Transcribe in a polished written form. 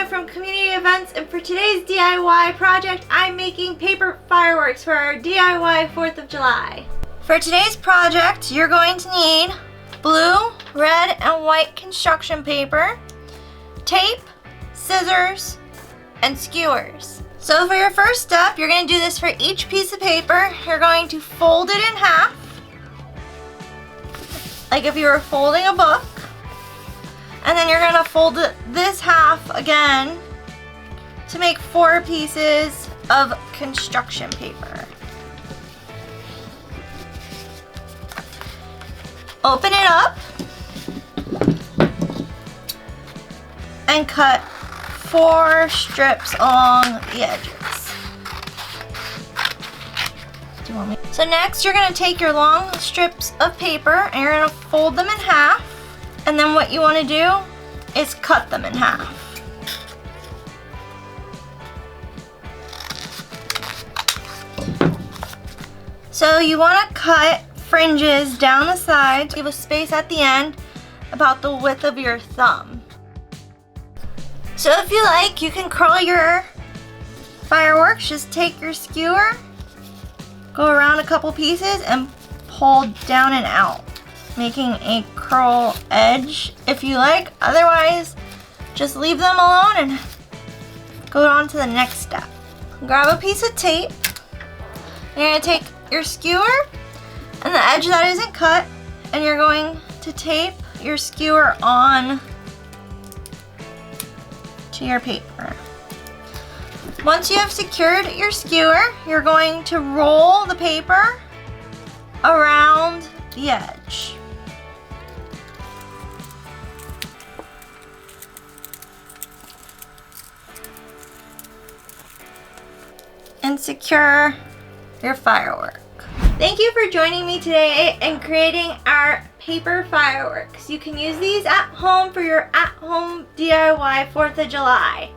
Anna from Community Events, and for today's DIY project, I'm making paper fireworks for our DIY 4th of July. For today's project, you're going to need blue, red, and white construction paper, tape, scissors, and skewers. So for your first step, you're going to do this for each piece of paper. You're going to fold it in half, like if you were folding a book. And then you're going to fold this half again to make 4 pieces of construction paper. Open it up and cut 4 strips along the edges. Do you want me? So next you're going to take your long strips of paper and you're going to fold them in half. And then what you want to do is cut them in half. So you want to cut fringes down the sides, give a space at the end about the width of your thumb. So if you like, you can curl your fireworks. Just take your skewer, go around a couple pieces, and pull down and out, making a curl edge if you like. Otherwise, just leave them alone and go on to the next step. Grab a piece of tape. You're going to take your skewer and the edge that isn't cut, and you're going to tape your skewer on to your paper. Once you have secured your skewer, you're going to roll the paper around the edge. And secure your firework. Thank you for joining me today in creating our paper fireworks. You can use these at home for your at-home DIY 4th of July.